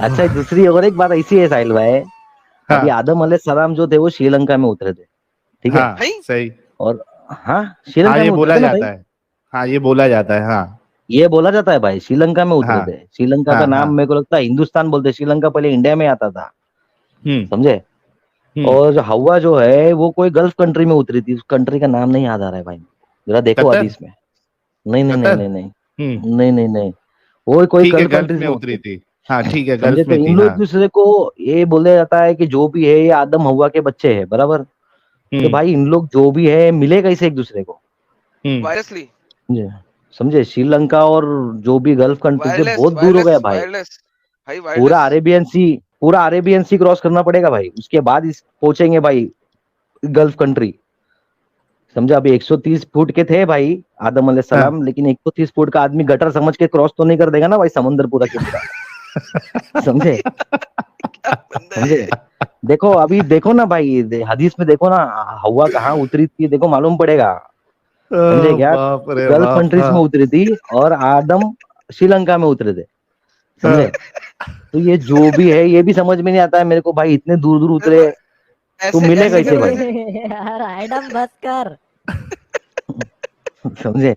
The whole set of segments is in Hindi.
अच्छा दूसरी और एक बात ऐसी है साहिल भाई, अभी हाँ आदम अलैहिस्सलाम जो थे वो श्रीलंका में उतरे थे, ठीक है। हाँ भाई सही। और हाँ हाँ श्रीलंका ये में उतरे बोला थे ना भाई, जाता है। हाँ ये बोला जाता है। हाँ ये बोला जाता है भाई श्रीलंका में उतरे हाँ थे। श्रीलंका का हाँ हाँ। नाम मेरे को लगता है हिंदुस्तान बोलते, श्रीलंका पहले इंडिया में आता था, हम्म समझे। हम्म। और हवा जो है वो कोई गल्फ कंट्री में उतरी थी, उस कंट्री का नाम नहीं याद आ रहा है भाई, जरा देखो कतर। हदीस में। नहीं नहीं नहीं कतर। नहीं नहीं हम्म। नहीं नहीं नहीं, वो कोई ठीक है, गल्फ गल्फ कंट्रीज में में उतरी उतरी थी। हाँ थी, ठीक है, समझे। गल्फ तो में थी। इन लोग हाँ। एक दूसरे को ये बोला जाता है कि जो भी है ये आदम हवा के बच्चे हैं, बराबर। तो हम्म भाई इन लोग जो भी है मिले कैसे एक दूसरे को, हम्म। वायरलेसली। समझे। समझे श्रीलंका और जो भी गल्फ कंट्री से वायरलेस बहुत दूर हो गया वायरलेस भाई। वायरलेस भाई पूरा वायरलेस। अरेबियन सी, पूरा अरेबियन सी क्रॉस करना पड़ेगा भाई, उसके बाद इस पहुंचेंगे भाई गल्फ कंट्री, समझा। अभी 130 फुट के थे भाई आदम हाँ। अलैहिस्सलाम, लेकिन 130 फुट का आदमी गटर समझ के क्रॉस तो नहीं कर देगा ना भाई समंदर पूरा के पूरा, समझे। क्या बंदा है समझे। ये। देखो अभी देखो ना भाई, हदीस में देखो ना, हवा कहाँ उतरी थी देखो, मालूम पड़ेगा, समझे क्या। बाप रे गल्फ बाप। कंट्रीज हाँ में उतरी थी और आदम श्रीलंका में उतरे थे, समझे। हाँ। तो ये जो भी है ये भी समझ में नहीं आता है मेरे को भाई, इतने दूर दूर देखो उतरे तो ऐसे मिले ऐसे कैसे करो भाई। ऐसे। यार आइटम बस कर। समझे।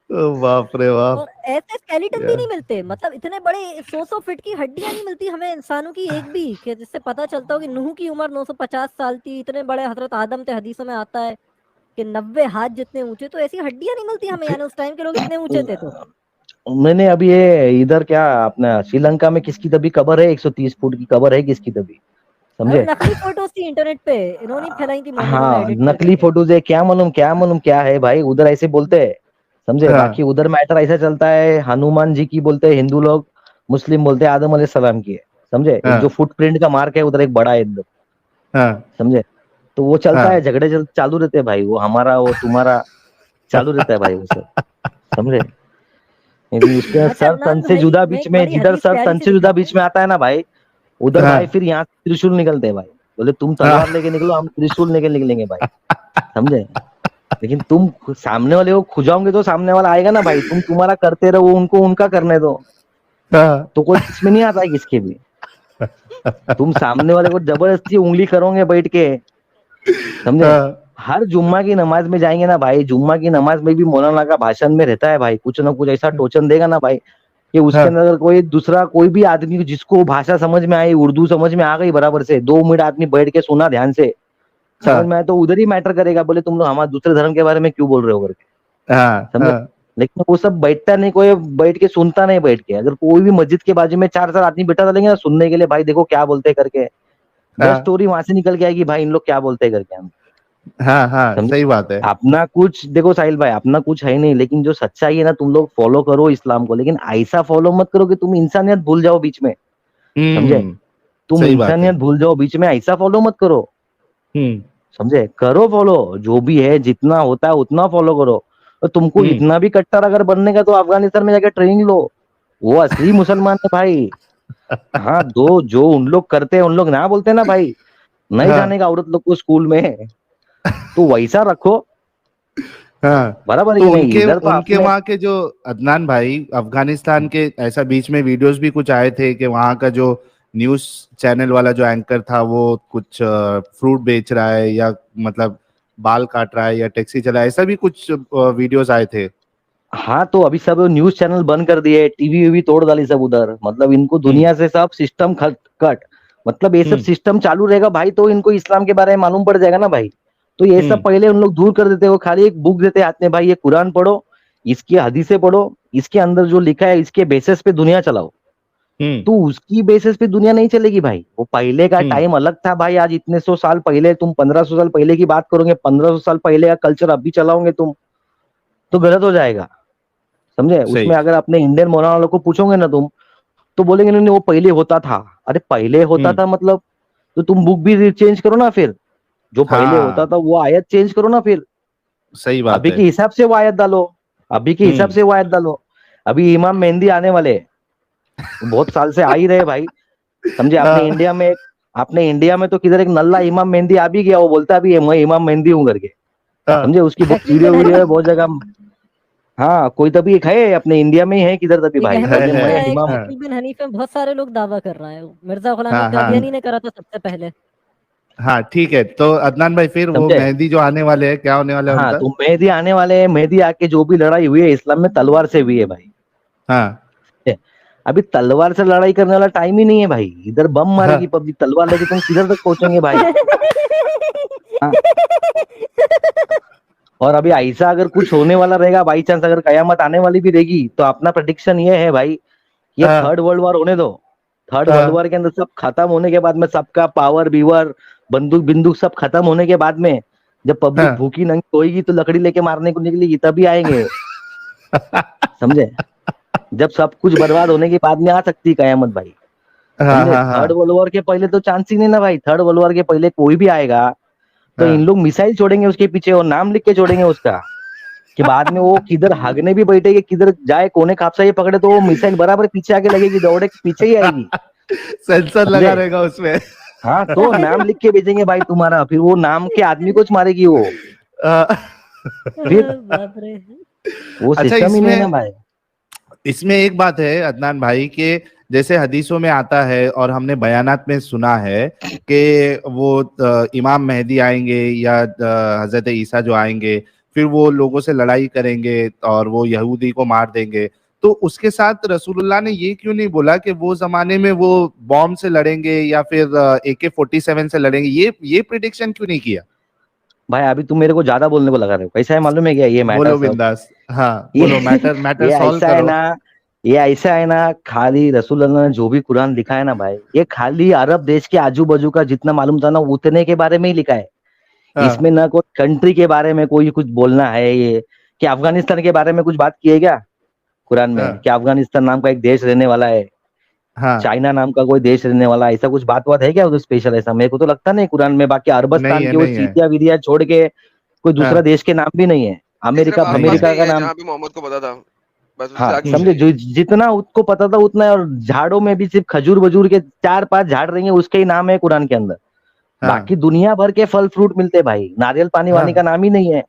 बाप रे बाप। और ऐसे स्केलेटन भी यार नहीं मिलते, मतलब इतने बड़े 100 फीट की हड्डियां नहीं मिलती हमें इंसानों की एक भी, कि जिससे पता चलता हो कि नूह की उम्र 950 साल थी, इतने बड़े हजरत आदम थे, हदीसों में आता है कि 90 हाथ जितने ऊंचे। तो ऐसी हड्डियां नहीं मिलती हमें, यानी उस टाइम के लोग इतने ऊंचे थे तो। मैंने अभी ये इधर क्या अपना श्रीलंका में किसकी तभी कबर है, 130 फुट की कबर है किसकी तभी, अरे वो समझे। नकली फोटोज थी इंटरनेट पे, इन्होंने ही फैलाई थी मोहम्मदों ने हाँ एडिट कर नकली करके। फोटोज है, क्या मालूम क्या है भाई, उधर ऐसे बोलते हैं, समझे। बाकी हाँ उधर मैटर ऐसा चलता है, हनुमान जी की बोलते हैं हिंदू लोग, मुस्लिम बोलते हैं आदम अलैहिस्सलाम की है, समझे। एक जो हाँ फुटप्रिंट का मार्क है उधर एक बड़ा है एकदम, हाँ समझे। तो वो चलता है, हाँ। झगड़े चालू रहते हैं भाई, वो हमारा वो तुम्हारा चालू रहता है भाई वो सब, समझे। लेकिन उसके अच्छा सर तन अदनान से भाई, जुदा मैं बीच एक में, बड़ी जिधर हदीस सर प्यारी तन सी से जुदा दिखाता बीच हूँ। में आता है ना भाई, उधर भाई हाँ फिर यहाँ से त्रिशूल निकलते हैं भाई, बोले तुम तलवार हाँ लेके निकलो, हम त्रिशूल लेके निकलेंगे भाई, समझे। लेकिन तुम सामने वाले को खुजाओगे तो सामने वाला आएगा ना भाई, तुम तुम्हारा करते रहो, उनको उनका करने दो, हाँ तो कोई इसमें नहीं आता है किसके भी। तुम सामने वाले को जबरदस्ती उंगली करोगे बैठ के, समझे। हाँ हर जुम्मा की नमाज में जाएंगे ना भाई, जुम्मा की नमाज में भी मौलाना का भाषण में रहता है भाई, कुछ ना कुछ ऐसा टोचन देगा ना भाई कि उसके हाँ अंदर अगर कोई दूसरा कोई भी आदमी जिसको भाषा समझ में आई, उर्दू समझ में आ गई बराबर से, 2 मिनट आदमी बैठ के सुना ध्यान से, समझ में हाँ आया तो उधर ही मैटर करेगा, बोले तुम लोग हमारे दूसरे धर्म के बारे में क्यों बोल रहे हो करके, हाँ समझे। हाँ लेकिन वो सब बैठता नहीं, कोई बैठ के सुनता नहीं बैठ के, अगर कोई भी मस्जिद के बाजू में 4 4 आदमी बैठा डालेंगे ना सुनने के लिए, भाई देखो क्या बोलते हैं करके, जस्ट हाँ स्टोरी वहां से निकल के आएगी भाई, इन लोग क्या बोलते हैं करके हम, हाँ हाँ समझे। सही बात है। अपना कुछ देखो साहिल भाई, अपना कुछ है नहीं, लेकिन जो सच्चाई है ना तुम लोग फॉलो करो इस्लाम को, लेकिन ऐसा फॉलो मत करो कि तुम इंसानियत भूल जाओ बीच में, समझे। हम्म। तुम सही बात है। इंसानियत भूल जाओ बीच में, ऐसा फॉलो मत करो, हम्म समझे। करो फॉलो, जो भी है जितना होता है उतना फॉलो करो। और तुमको हम्म। इतना भी कट्टर अगर बनने का तो अफगानिस्तान में जाकर ट्रेनिंग लो, वो असली मुसलमान है भाई। हाँ दो जो उन लोग करते हैं, उन लोग ना बोलते ना भाई, नहीं हाँ जाने का औरत लोग को स्कूल में, तो वैसा रखो, हाँ। बराबर है तो कि नहीं। उनके इधर तो उनके अपने, वहाँ के जो अदनान भाई, अफगानिस्तान के ऐसा बीच में वीडियोस भी कुछ आए थे कि वहाँ का जो न्यूज़ चैनल वाला जो एंकर था वो कुछ फ्रूट बेच रहा है, या मतलब बाल काट रहा है, या टैक्सी चला है, ऐसा भी कुछ वीडियोस आए थे। हाँ तो अभी सब न्यूज चैनल बंद कर दिए, टीवी वीवी तोड़ डाली सब उधर, मतलब इनको हम्म दुनिया से सब सिस्टम कट, मतलब ये सब हम्म सिस्टम चालू रहेगा भाई तो इनको इस्लाम के बारे में मालूम पड़ जाएगा ना भाई। तो ये सब हम्म पहले उन लोग दूर कर देते, वो खाली एक बुक देते हाथ में, भाई ये कुरान पढ़ो, इसकी हदीसें पढ़ो, इसके अंदर जो लिखा है इसके बेसिस पे दुनिया चलाओ। हम्म तो उसकी बेसिस पे दुनिया नहीं चलेगी भाई, वो पहले का हम्म। टाइम अलग था भाई, आज इतने 100 साल पहले, तुम 1500 साल पहले की बात करोगे, 1500 साल पहले का कल्चर अब भी चलाओगे तुम, तो गलत हो जाएगा, समझे। सही। उसमें अगर अपने इंडियन मौलाना लोग को पूछोगे ना तुम, तो बोलेंगे नहीं नहीं, वो पहले होता था। अरे पहले होता हम्म। था मतलब, तो तुम बुक भी चेंज करो ना फिर, जो पहले होता हाँ था वो आयत चेंज करो ना फिर, सही बात अभी है। के हिसाब से वो आयत डालो, अभी के हिसाब हम्म से वो आयत डालो। अभी इमाम मेहंदी आने वाले हैं, बहुत साल से आ ही रहे भाई, समझे। अपने हाँ इंडिया में, अपने इंडिया में तो किधर एक नल्ला इमाम मेहंदी आ भी गया, वो बोलता भी है मैं इमाम मेहंदी हूँ करके, हाँ समझे। उसकी बहुत हकीम वीडियो बिन वीडियो है हकीम। बहुत जगह, हाँ कोई तभी एक है अपने इंडिया में ही है किधर तभी एक भाई, अहमद बोले है, मैं है, एक इमाम। हाँ। शकील बिन हनीफ में बहुत सारे लोग दावा कर रहे हैं। मिर्जा गुलाम हाँ, अहमद हाँ। कादियानी ने करा था सबसे पहले। हाँ ठीक है, तो अदनान भाई फिर वो समझे। मेहंदी जो आने वाले हैं, क्या होने वाला है हाँ उनका? तो मेहदी आने वाले हैं, मेहदी आके जो भी लड़ाई हुई है इस्लाम में तलवार से हुई है भाई। हाँ अभी तलवार से लड़ाई करने वाला टाइम ही नहीं है भाई, इधर बम मारेगी हाँ पब्लिक, तलवार लेके तुम किधर तक पहुंचेंगे भाई। हाँ। और अभी ऐसा अगर कुछ होने वाला रहेगा बाई चांस, अगर कयामत आने वाली भी रहेगी, तो अपना प्रेडिक्शन ये है भाई, ये हाँ थर्ड वर्ल्ड वॉर होने दो। थर्ड वर्ल्ड हाँ वॉर के अंदर सब खत्म होने के बाद में, सबका पावर बीवर बंदूक बिंदुक सब खत्म होने के बाद में, जब पब्लिक हाँ भूखी नंगी होगी तो लकड़ी लेके मारने को निकलेगी तभी आएंगे। समझे। जब सब कुछ बर्बाद होने के बाद में आ सकती है कयामत भाई। हाँ समझे। हाँ थर्ड हाँ वर्ल्ड वॉर के पहले तो चांस ही नहीं ना भाई, थर्ड वर्ल्ड वॉर के पहले कोई भी आएगा तो इन हाँ। लोग मिसाइल छोड़ेंगे उसके पीछे और नाम लिख के छोड़ेंगे उसका, कि बाद में वो किधर भागने भी बैठेगी, किधर जाए कोने खापसा ये पकड़े तो वो मिसाइल बराबर पीछे आके लगेगी, दौड़े के पीछे ही आएगी। सेंसर लगा समझे। रहेगा उसमें। हाँ तो नाम लिख के भेजेंगे भाई तुम्हारा, फिर वो नाम के आदमी को मारेगी वो। अ, फिर बाप रे। वो अच्छा, सिस्टम ही नहीं है ना इसमें भाई। इसमें एक बात है अदनान भाई के, जैसे हदीसों में आता है और हमने बयानात में सुना है कि वो इमाम मेहदी आएंगे या हजरत ईसा जो आएंगे, फिर वो लोगों से लड़ाई करेंगे और वो यहूदी को मार देंगे। तो उसके साथ रसूलुल्लाह ने ये क्यों नहीं बोला कि वो जमाने में वो बॉम्ब से लड़ेंगे या फिर AK-47 से लड़ेंगे? ये प्रिडिक्शन क्यों नहीं किया? भाई अभी तुम मेरे को ज्यादा बोलने को लगा रहे हो, कैसा है मालूम है क्या ये मैटर बोलो सब। बिंदास, हाँ ये बोलो, मैटर मैटर ये सॉल्व ऐसा है करो। ना, ये ऐसा है ना, खाली रसूल अल्लाह ने जो भी कुरान लिखा है ना भाई, ये खाली अरब देश के आजू बाजू का जितना मालूम था ना उतने के बारे में ही लिखा है। इसमें हाँ ना कोई कंट्री के बारे में कोई कुछ बोलना है ये, कि अफगानिस्तान के बारे में कुछ बात की है क्या कुरान में, हाँ कि अफगानिस्तान नाम का एक देश रहने वाला है, हाँ। चाइना नाम का कोई देश रहने वाला है, ऐसा कुछ बात है क्या उधर स्पेशल? ऐसा मेरे को तो लगता नहीं कुरान में। बाकी नहीं अरबस्तान है, के वो नहीं है। सीरिया वीरिया छोड़ के कोई दूसरा हाँ देश के नाम भी नहीं है। सिर्फ अमेरिका नहीं आसपास है। का अमेरिका ही का है नाम। जहाँ पे मोहम्मद को पता था, बस उससे हाँ आगे कुछ समझे, नहीं। जो जितना उसको पता था उतना है, और झाड़ों में भी सिर्फ खजूर वजूर के 4-5 झाड़ रहेंगे उसके ही नाम है कुरान के अंदर। हाँ बाकी दुनिया भर के फल फ्रूट मिलते हैं भाई, नारियल पानी वानी का हाँ। नाम ही नहीं है।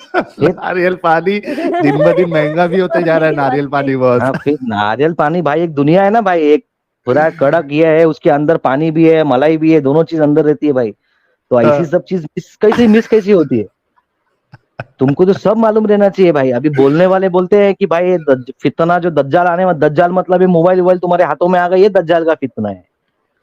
फिर नारियल पानी दिन ब दिन महंगा भी होते जा रहा है, वही बात नारियल है। पानी बहुत। हाँ फिर नारियल पानी भाई एक दुनिया है ना भाई, एक पूरा कड़क ये है, उसके अंदर पानी भी है मलाई भी है, दोनों चीज अंदर रहती है भाई। तो ऐसी हाँ सब चीज मिस कैसी होती है? तुमको तो सब मालूम रहना चाहिए भाई। अभी बोलने वाले बोलते हैं कि भाई ये फितना जो दज्जाल आने वाला, दज्जाल मतलब ये मोबाइल वोबाइल तुम्हारे हाथों में आ गया, ये दज्जाल का फितना है।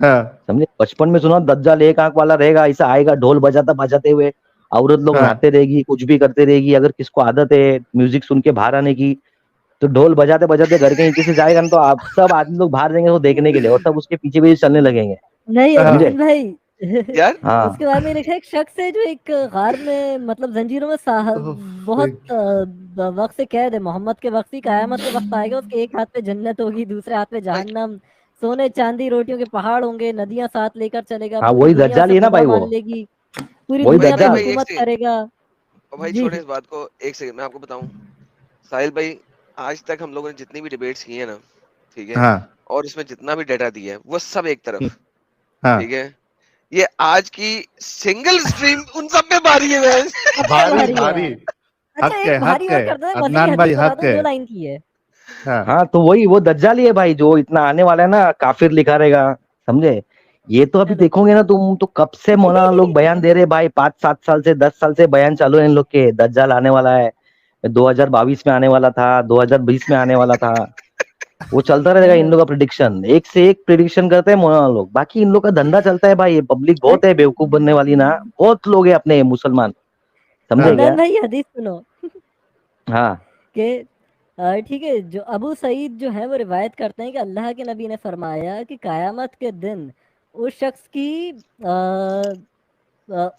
हाँ समझे। बचपन में सुना दज्जाल एक आंख वाला रहेगा, ऐसा आएगा ढोल बजाता बजाते हुए, औरत लोग हाँ नहाते रहेगी, कुछ भी करते रहेगी, अगर किसको आदत है म्यूजिक सुन के बाहर आने की, तो ढोल बजाते बजाते घर के नीचे से जाएगा ना, तो आप सब आदमी लोग बाहर जाएंगे वो देखने के लिए, और सब उसके पीछे पीछे चलने लगेंगे। नहीं हाँ अब्दुल भाई। यार हाँ उसके बाद में लिखा है, एक शख्स है जो एक गार में मतलब जंजीरों में ओह, बहुत वक्त से कैद है। मोहम्मद के वक्त ही कयामत के वक्त आएगा, उसके एक हाथ पे जन्नत होगी, दूसरे हाथ पे जहन्नम, सोने चांदी रोटियों के पहाड़ होंगे, नदियां साथ लेकर चलेगा, हाँ पूरी वही दुनिया दज्जाल से ही है ना बुरा भाई वो, मान लेगी, पूरी वही भाई दुनिया पे भाई दज्जाल। भाई एक हुकूमत सेकंड, करेगा। भाई जी। छोड़े इस बात को, एक सेकंड मैं आपको बताऊं। साहिल भाई, आज तक हम लोगों ने जितनी भी डिबेट्स की है ना, ठीक है, हाँ और उसमें जितना भी डाटा दिया है वो सब एक तरफ, हाँ। ठीक है। ये आज की सिंगल स्ट्रीम उन सब में भारी है बहन। सबसे भारी भारी भारी। है। अच्छा हक एक है, भारी हक और है। कर दो, मजे की अदनान भाई हदीस बता हक दो, है। 2 लाइन की है। हाँ हाँ तो वही वो दज्जाल ही है भाई, जो इतना आने वाला है ना, काफिर लिखा रहेगा। समझे। ये तो अभी चलो। देखोगे ना तुम, तो कब से मौलाना लोग बयान दे रहे भाई, 5-7 साल से 10 साल से बयान चालू है इन लोग के, दज्जाल आने वाला है, 2022 में आने वाला था, 2020 में आने वाला था। वो चलता रहेगा इन लोग का प्रिडिक्शन, एक से एक प्रिडिक्शन करते हैं मौलाना लोग। बाकी इन लोग का धंधा चलता है भाई, ये पब्लिक बहुत है बेवकूफ बनने वाली ना, बहुत लोग है अपने मुसलमान। समझे अदनान क्या। भाई हदीस सुनो हाँ कि ठीक है, जो अबू सईद जो है वो रिवायत करते हैं कि अल्लाह के नबी ने फरमाया कि कयामत के दिन उस शख्स की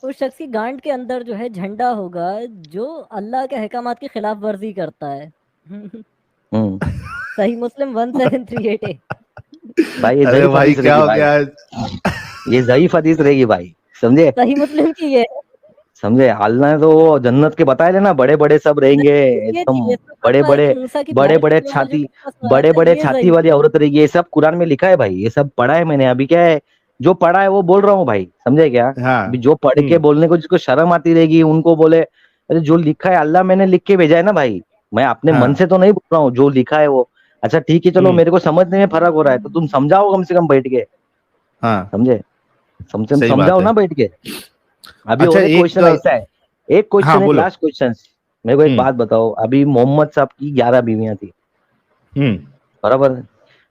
उस शख्स की गांड के अंदर जो है झंडा होगा जो अल्लाह के अहकामात की खिलाफ वर्जी करता है। हम्म। सही मुस्लिम 1738 है। भाई ये अरे ज़ईफ़ भाई हदीस क्या रहेगी हो भाई, गया आज? ये ज़ईफ़ हदीस रहेगी भाई। समझे। सही मुस्लिम की है। समझे। अल्लाह ने तो वो जन्नत के बताए थे ना, बड़े बड़े सब रहेंगे ये एकदम, चीज इसमें बड़े पता है बड़े कि मूसा की बड़े बहन बड़े के अंदर जो छाती, किस्सा सुनाया बड़े था बड़े ये छाती सही वाली है। औरत रहेगी, ये सब कुरान में लिखा है भाई, ये सब पढ़ा है मैंने। अभी क्या है, जो पढ़ा है वो बोल रहा हूँ भाई, समझे क्या। हाँ। अभी जो पढ़ के बोलने को जिसको शर्म आती रहेगी उनको बोले, अरे जो लिखा है अल्लाह मैंने लिख के भेजा है ना भाई, मैं अपने हाँ। मन से तो नहीं बोल रहा हूँ, जो लिखा है वो। अच्छा ठीक है चलो, मेरे को समझने में फर्क हो रहा है तो तुम समझाओ कम से कम बैठ के, हाँ, समझे? सही बात समझाओ है। ना बैठ के। अभी अच्छा और एक एक, क्वेश्चन ऐसा है, एक हाँ क्वेश्चन, एक बोलो। Last question. मेरे को एक हम्म बात बताओ, अभी मोहम्मद साहब की 11 बीवियां थी, हम्म बराबर?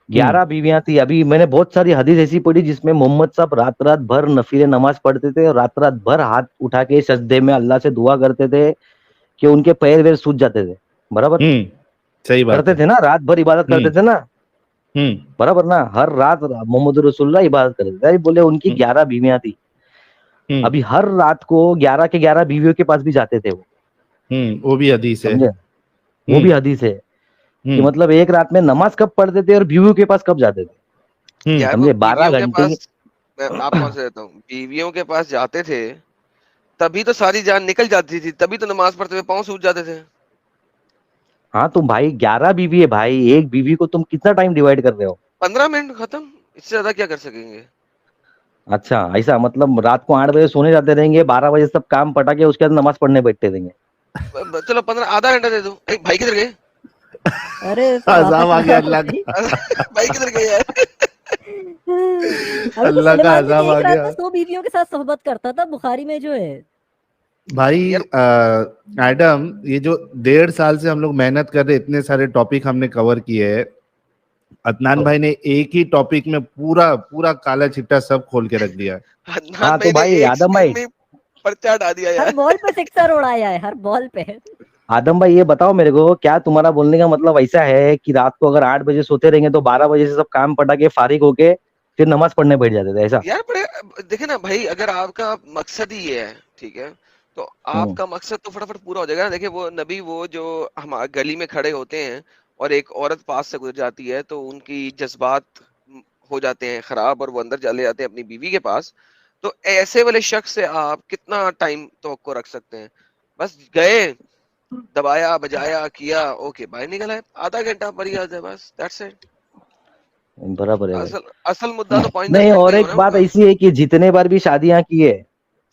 11 बीवियां थी। अभी मैंने बहुत सारी हदीस ऐसी पढ़ी जिसमें मोहम्मद साहब रात रात भर नफीले नमाज पढ़ते थे और रात रात भर हाथ उठा के सजदे में अल्लाह से दुआ करते थे कि उनके पैर वैर सूज जाते थे, बराबर? सही बात करते है। थे ना, रात भर इबादत करते थे ना, हम्म बराबर ना? हर रात मोहम्मद रसूलुल्लाह इबादत करते थे। अभी बोले उनकी 11 बीवियां थी, अभी हर रात को 11 के 11 बीवियों के पास भी जाते थे वो, वो भी हदीस है। समझे? वो भी हदीस है कि मतलब एक रात में नमाज कब पढ़ते थे और बीवियों के पास कब जाते थे, यार वो समझे? 12 बीवियों के घंटे की। पास, मैं आपको आंसर देता हूँ, बीवियों के पास जाते थे तभी तो सारी जान निकल जाती थी, तभी तो नमाज पढ़ते हुए पाँव सूज जाते थे। हाँ तुम भाई 11 बीवी है भाई, एक बीवी को तुम कितना टाइम डिवाइड कर रहे हो? 15 मिनट खत्म, इससे ज्यादा क्या कर सकेंगे? अच्छा ऐसा, मतलब रात को 8 बजे सोने जाते रहेंगे, 12 बजे सब काम पटा के उसके बाद नमाज पढ़ने बैठते रहेंगे। चलो 15, आधा घंटा दे दो। भाई किधर गए? अरे अज़ाब आ गया अल्लाह भाई। का। भाई किधर गए यार? अभी तो अल्लाह का सुलेमान अज़ाब भी आ एक रात गया। में 100 बीवियों के साथ सोहबत करता था, बुखारी में जो है। भाई यार एडम, ये जो 1.5 साल से हम लोग मेहनत कर रहे, इतने सारे टॉपिक हमने कवर किए हैं, अदनान भाई ने एक ही टॉपिक में पूरा पूरा काला चिट्टा सब खोल के रख दिया। अदनान हाँ भाई तो ने भाई एक आदम सेकंड भाई, में पर्चा हटा दिया हर यार। बॉल पे सिक्सर उड़ाया है, हर बॉल पे। आदम भाई ये बताओ मेरे को, क्या तुम्हारा बोलने का मतलब ऐसा है कि रात को अगर 8 बजे सोते रहेंगे तो 12 बजे से सब काम पटा के फारिग होके फिर नमाज पढ़ने बैठ जाते थे, ऐसा? यार बड़े देखे ना भाई, अगर आपका मकसद ही ये है, ठीक है, तो हम्म आपका मकसद तो फटाफट पूरा हो जाएगा ना। देखिए वो नबी, वो जो हमारे गली में खड़े होते हैं और एक औरत पास से गुजर जाती है तो उनकी जज्बात हो जाते हैं खराब और वो अंदर चले जाते हैं अपनी बीवी के पास। तो ऐसे वाले शख्स से आप कितना टाइम तवक्को रख सकते हैं? बस गए, दबाया बजाया किया, ओके बाहर निकल आए, आधा घंटा परियाज है, बस दैट्स इट। बराबर है भाई। असल असल मुद्दा तो 5-10 नहीं, मिनट का और ही एक होना है बात उनका। ऐसी है कि जितने बार भी शादियां की है,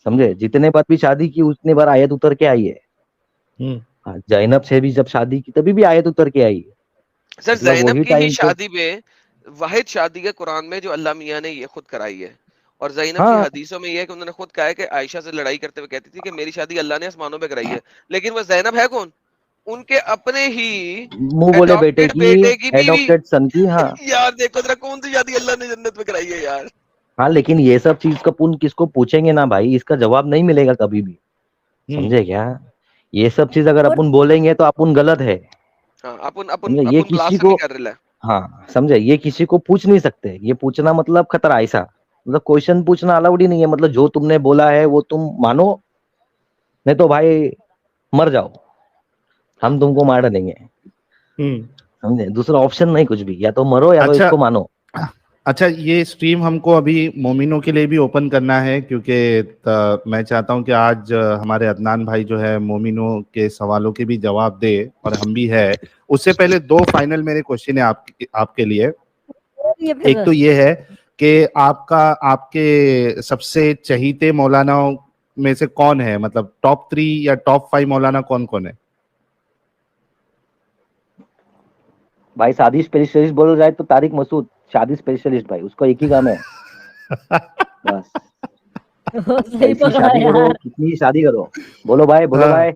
समझे, जितने बार भी शादी की उतने बार आयत उतर के आई है। हम्म हाँ, जैनब से भी जब शादी की तभी भी आयत उतर के आई है, सर मतलब जैनब वही की ही टाइम पे। शादी में वाहिद शादी है कुरान में जो अल्लाह मियां ने ये खुद कराई है। और जैनब की हाँ, हदीसों में ये है कि उन्होंने खुद कहा है कि आयशा से लड़ाई करते हुए कहती थी कि मेरी शादी अल्लाह ने आसमानों पे कराई है। लेकिन वो जैनब है कौन? उनके अपने ही मुंह बोले बेटे एडॉप्टेड की, बेटे की बीवी। एडॉप्टेड सन की, हाँ। यार देखो जरा, कौन सी शादी अल्लाह ने जन्नत में कराई है यार? हाँ लेकिन ये सब चीज का पुन किसको पूछेंगे ना भाई, इसका जवाब नहीं मिलेगा कभी भी, हम्म समझे क्या? ये सब चीज अगर और अपन बोलेंगे तो अपन गलत है, हाँ, अपन अपन समझे? ये अपन किसी ब्लास्फेमी को, कर रहे हैं। हाँ समझे, ये किसी को पूछ नहीं सकते, ये पूछना मतलब खतरा, ऐसा मतलब क्वेश्चन पूछना अलाउड ही नहीं है। मतलब जो तुमने बोला है वो तुम मानो, नहीं तो भाई मर जाओ, हम तुमको मार डालेंगे, हम्म समझे? दूसरा ऑप्शन नहीं कुछ भी, या तो मरो या तो अच्छा, इसको मानो। अच्छा ये स्ट्रीम हमको अभी मोमिनों के लिए भी ओपन करना है, क्योंकि मैं चाहता हूं कि आज हमारे अदनान भाई जो है मोमिनों के सवालों के भी जवाब दे, और हम भी है। उससे पहले दो फाइनल मेरे क्वेश्चन है आपके लिए। ये एक फिर तो ये है कि आपका, आपके सबसे चहीते मौलानाओं में से कौन है, मतलब टॉप 3 या टॉप 5 मौलाना कौन कौन है? भाई शादी स्पेशलिस्ट बोलो जाए तो तारिक मसूद, शादी स्पेशलिस्ट भाई, उसको एक ही काम है, बस। सही कैसी पकड़ा शादी करो, यार। कितनी शादी करो, बोलो भाई, बोलो हाँ भाई,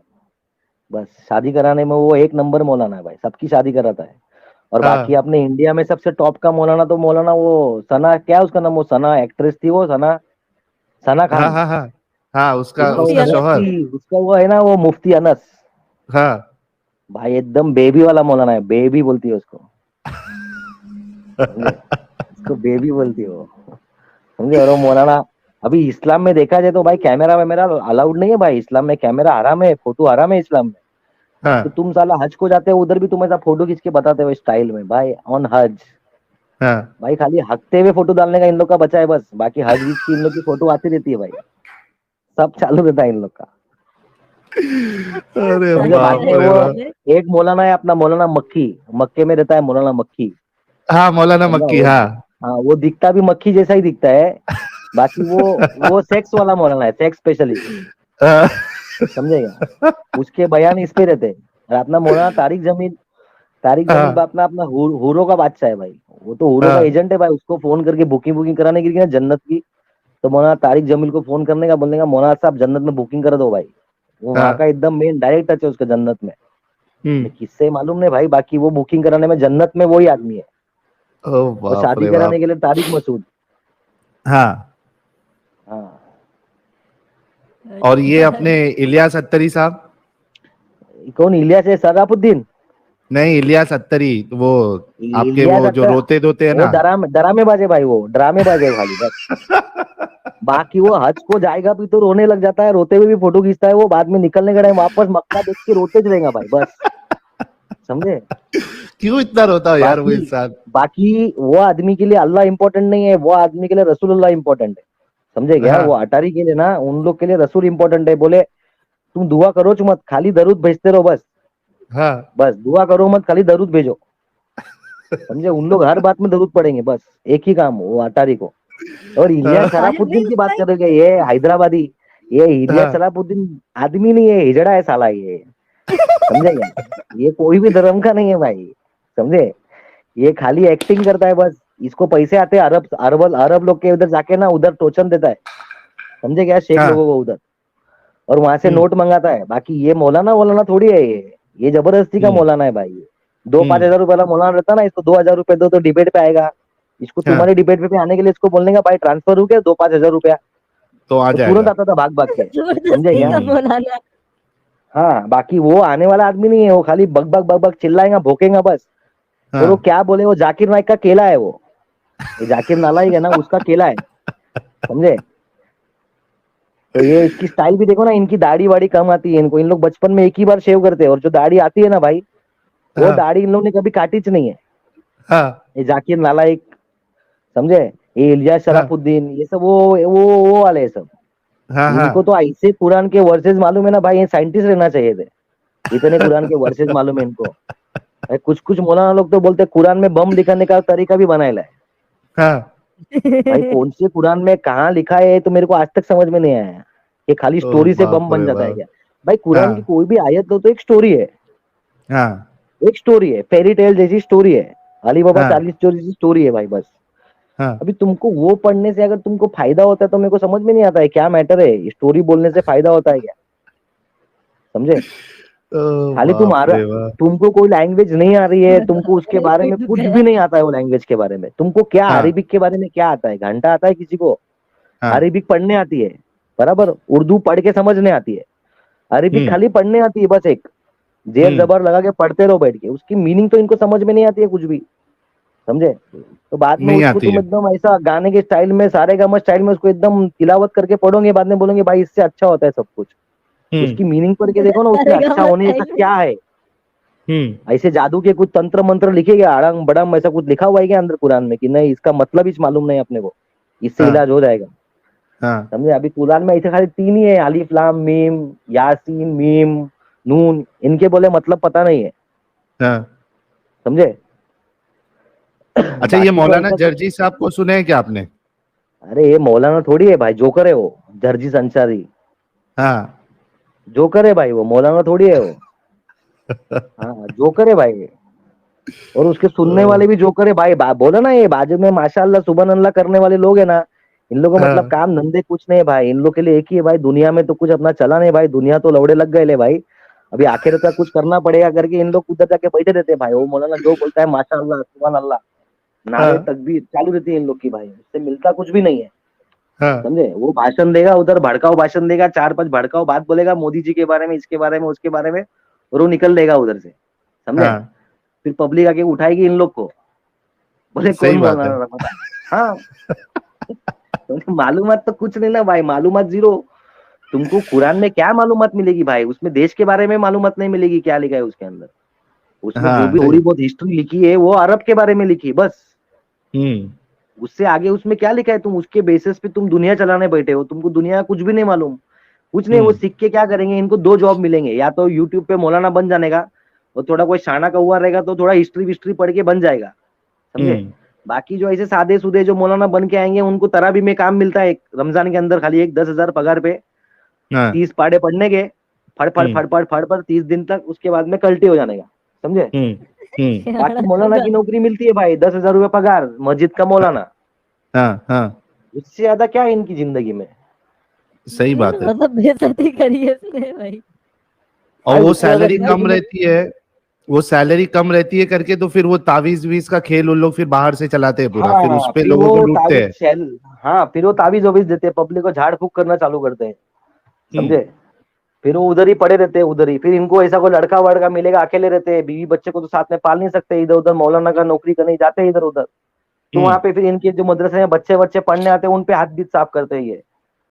बस शादी कराने में वो एक नंबर मौलाना है भाई, सबकी शादी कराता है। और बाकी हाँ अपने इंडिया में सबसे टॉप का मौलाना तो मौलाना वो सना, क्या उसका नाम, वो सना एक्ट्रेस थी, वो सना, सना हाँ खान। हाँ हाँ हाँ, उसका उसका वो मुफ्ती उसका अनस। शौहर। मुफ्ती, उसका वो है ना, वो मुफ्ती अनस, हाँ भाई एकदम बेबी वाला मौलाना है, बेबी बोलती है उसको, समझे? उसको बेबी बोलती है वो, समझे? और वो मौलाना, अभी इस्लाम में देखा जाए तो भाई कैमरा वैमरा अलाउड नहीं है भाई, इस्लाम में कैमरा हराम है, फोटो हराम है इस्लाम में। तो हाँ तुम साला हज को जाते हो, उधर भी तुम ऐसा फोटो खींच के बताते हो स्टाइल में भाई, ऑन हज। हाँ। भाई खाली हकते हुए फोटो डालने का इन लोग का बचा है बस, बाकी हज वीज की इन लोग की फोटो आती रहती है भाई, सब चालू रहता है इन लोग का, अरे समझे? बाद बाप में रे वो बाप। एक मौलाना है अपना, मौलाना मक्खी, मक्के में रहता है मौलाना मक्खी, हाँ मौलाना समझा? मक्की, वो, हाँ। हाँ वो दिखता भी मक्खी जैसा ही दिखता है, बाकी वो सेक्स वाला मौलाना है, सेक्स स्पेशलिस्ट, हाँ। समझेगा? उसके बयान इस पे रहते हैं, और अपना मौलाना तारिक हाँ। जमील अपना अपना हूरों का बादशाह है भाई। वो तो हूरों का हाँ। एजेंट है भाई। उसको फोन करके बुकिंग कराने की ना जन्नत की, तो मौलाना तारिक जमील को फोन करने का, बोलने का मौलाना साहब जन्नत में बुकिंग कर दो भाई। वो वहां का हाँ। एकदम मेन डायरेक्ट टच है उसका जन्नत में। हम्म। किससे मालूम नहीं भाई, बाकी वो बुकिंग कराने में जन्नत में वही आदमी है। ओ और बाप शादी रे कराने बाप। के लिए तारिक मसूद। हाँ। हाँ। और ये अपने इलियास अत्तरी साहब। कौन इलियास है? सराफुद्दीन। नहीं, इलियास अत्तरी, वो आपके इलियास वो जो अख्तर रोते धोते है वो ना। ड्रामेबाज है भाई, वो ड्रामेबाज है खाली बस। बाकी वो हज को जाएगा भी तो रोने लग जाता है, रोते हुए भी फोटो खींचता है वो, बाद में निकलने का टाइम वापस मक्का देख के रोते रहेगा भाई बस। समझे? क्यों इतना रोता है यार वो बाकी इंसान। बाकी वो आदमी के लिए अल्लाह इंपॉर्टेंट नहीं है, वो आदमी के लिए रसूलुल्लाह इंपॉर्टेंट है। समझे क्या? वो हाँ। अटारी के लिए ना, उन लोग के लिए रसूल इंपॉर्टेंट है। बोले तुम दुआ करो मत, खाली दरूद भेजते रहो बस। हाँ। बस दुआ करो मत, खाली दरूद भेजो। समझे? उन लोग हर बात में दरूद पढ़ेंगे बस, एक ही काम वो अटारी को। और इलियास हाँ। ताहिर नहीं सराफुद्दीन की बात भाई। करोगे, ये हैदराबादी, ये इलियास हाँ। सराफुद्दीन आदमी नहीं है, हिजड़ा है साला ये। समझे क्या? ये कोई भी धर्म का नहीं है भाई। समझे? ये खाली एक्टिंग करता है बस। इसको पैसे आते हैं अरब अरब अरब लोग के उधर जाके ना, उधर टोचन देता है। समझे क्या? शेख लोगों हाँ। को उधर, और वहां से हम्म। नोट मंगाता है। बाकी ये मौलाना मौलाना थोड़ी है ये जबरदस्ती का हम्म। मौलाना है भाई। 2-5 हजार रुपए वाला मौलाना रहता ना, इसको 2 हजार रुपए दो तो डिबेट पे आएगा। इसको तुम्हारी हाँ। डिबेट पे आने के लिए इसको बोलने का भाई ट्रांसफर हो गया 2-5 हजार रुपया, तो आ तो तुरंत जाएगा। आता था भाग भाग के। समझे जबरदस्ती क्या? का हम्म। मौलाना। हाँ, बाकी वो आने वाला आदमी नहीं है, वो खाली बग बग चिल्लाएगा भोकेगा बस। और वो हाँ। क्या बोले, वो जाकिर नाइक का केला है वो। ये जाकिर नालायक है ना, उसका केला है। समझे? तो ये इसकी स्टाइल भी देखो ना, इनकी दाढ़ी वाड़ी कम आती है इनको। इन लोग बचपन में एक ही बार शेव करते हैं, और जो दाढ़ी आती है ना भाई, वो हाँ। दाढ़ी इन लोग ने कभी काटी नहीं है। हाँ। ये जाकिर नालायक, समझे, ये इलियास हाँ। शराफुद्दीन, ये सब वो वाले हैं सब। हाँ। इनको हाँ। तो ऐसे कुरान के वर्सेस मालूम है ना भाई, ये साइंटिस्ट रहना चाहिए थे। इतने कुरान के वर्सेस मालूम है इनको भाई। कुछ कुछ मौलाना लोग तो बोलते हैं कुरान में बम लिखने का तरीका भी बनाया है। हाँ। भाई कौन से कुरान में कहाँ लिखा है, तो मेरे को आज तक समझ में नहीं आया। ये खाली ओ स्टोरी से बम बाप बन रे जाता है बाप। क्या? भाई कुरान की हाँ। कोई भी आयत लो तो एक स्टोरी है। हाँ। एक स्टोरी है, फेरी टेल जैसी स्टोरी है। अली बाबा हाँ। 40 चोर जैसी स्टोरी है भाई बस। हाँ। अभी तुमको वो पढ़ने से अगर तुमको फायदा होता है तो मेरे को समझ में नहीं आता है क्या मैटर है, स्टोरी बोलने से फायदा होता है क्या? समझे? ओ खाली बाप रे बाप। तुमको कोई लैंग्वेज नहीं आ रही है, तुमको उसके बारे कोई में दुख कुछ है। भी नहीं आता है वो लैंग्वेज के बारे में। तुमको क्या हाँ। अरेबिक के बारे में क्या आता है? घंटा आता है किसी को? हाँ। अरेबिक पढ़ने आती है बराबर, उर्दू पढ़ के समझने आती है। अरेबिक हम्म। खाली पढ़ने आती है बस, एक जेर हम्म। जबर लगा के पढ़ते रहो बैठ के, उसकी मीनिंग तो इनको समझ में नहीं आती है कुछ भी। समझे? तो बाद में नहीं उसको आती तुम है। एकदम ऐसा गाने के स्टाइल में, सारे गामा स्टाइल में उसको एकदम तिलावत करके पढ़ोगे, बाद में बोलोगे भाई इससे अच्छा होता है सब कुछ। हम्म। उसकी मीनिंग पढ़ के देखो ना, उसमें सारेगामा अच्छा होने जैसा स्टाइल में। क्या है। हम्म। ऐसे जादू के कुछ तंत्र मंत्र लिखे गए अड़ंग बड़ंग, ऐसा कुछ लिखा हुआ है क्या अंदर कुरान में कि नहीं इसका मतलब ही मालूम नहीं अपने को, इससे हाँ। इलाज हो जाएगा? हाँ। समझे? अभी कुरान में ऐसे खाली 3 ही है, अलिफ लाम मीम, यासीन मीम, नून। इनके बोले मतलब पता नहीं है। हाँ। समझे? अच्छा, ये बाकी तो मौलाना ऐसा सब। जर्जी साहब को सुने हैं क्या आपने? अरे ये मौलाना थोड़ी है भाई, जोकर है वो, जर्जिस अंसारी। हाँ। जोकर है भाई वो, मौलाना थोड़ी है वो। हाँ जोकर है भाई। और उसके सुनने वाले भी जोकर है भाई। बोला ना, ये बाजू में माशाअल्लाह सुबह अल्लाह करने वाले लोग है ना, इन लोगों को मतलब हाँ। काम धंधे कुछ नहीं है भाई। इन लोग के लिए एक ही है भाई, दुनिया में तो कुछ अपना चला नहीं भाई, दुनिया तो लौड़े लग गए ले भाई। अभी आखिरत का कुछ करना पड़ेगा करके इन लोग उधर जाके बैठे रहते हैं भाई। वो मौलाना जो बोलता है माशाअल्लाह सुबह अल्लाह, नारे हाँ। तकबीर चालू रहती है इन लोग की भाई, उससे मिलता कुछ भी नहीं है। हाँ। समझे? वो भाषण देगा उधर, भड़काऊ भाषण देगा, 4-5 भड़काऊ बात बोलेगा मोदी जी के बारे में, इसके बारे में, उसके बारे में, और वो निकल देगा उधर से। समझे? हाँ। फिर पब्लिक आके उठाएगी इन लोग को, बोले कौन सही बात है। मौलाना रमजान। हाँ। तो मालूमात तो कुछ नहीं ना भाई, मालूमात जीरो। तुमको कुरान में क्या मालूमात मिलेगी भाई? उसमें देश के बारे में मालूमात नहीं मिलेगी, क्या लिखा है उसके अंदर। उसमें जो हाँ भी सही। थोड़ी बहुत हिस्ट्री लिखी है वो अरब के बारे में लिखी है बस। हम्म। उससे आगे उसमें क्या लिखा है, तुम उसके बेसिस पे तुम दुनिया चलाने बैठे हो, तुमको दुनिया का कुछ भी नहीं मालूम। कुछ नहीं, वो हम्म। सीख के क्या करेंगे, इनको 2 जॉब मिलेंगे, या तो यूट्यूब पे मौलाना बन जाने का, और थोड़ा कोई शाना का हुआ रहेगा तो थोड़ा हिस्ट्री विस्ट्री पढ़ के बन जाएगा। समझे? हम्म। बाकी जो ऐसे सादे सुदे जो मौलाना बन के आएंगे, उनको तरावी में काम मिलता है एक रमजान के अंदर, खाली एक 10,000 पगार पे, हाँ। 30 पाड़े पढ़ने के, फड़ फड़ फड़ फड़ फड़ फड़ 30 दिन तक, उसके बाद में कल्टी हो जाने का, समझे। बाकी मौलाना की नौकरी मिलती है भाई, 10,000 रुपये पगार, मस्जिद का मौलाना, हाँ हाँ, उससे ज्यादा क्या है इनकी जिंदगी में। सही बात है। मतलब बेइज्जती करी है इसने भाई। और भाई वो उससे ज्यादा सैलरी कम जिंदगी में- रहती है, वो सैलरी कम रहती है करके तो फिर वो तावीज वीज का खेल उन लोग फिर बाहर से चलाते हैं पूरा, फिर उस पे फिर लोगों को वो लूटते हैं। हाँ, फिर वो तावीज वावीज देते हैं, पब्लिक को झाड़ फूक करना चालू करते हैं, समझे। फिर वो उधर ही पड़े रहते हैं, उधर ही। फिर इनको ऐसा कोई लड़का वड़का मिलेगा, अकेले रहते हैं, बीवी बच्चे को तो साथ में पाल नहीं सकते, इधर उधर मौलाना का नौकरी करने जाते हैं इधर उधर, तो वहां पे फिर इनके जो मदरसे में बच्चे बच्चे पढ़ने आते हैं, उन पे हाथ बीत साफ करते हैं ये।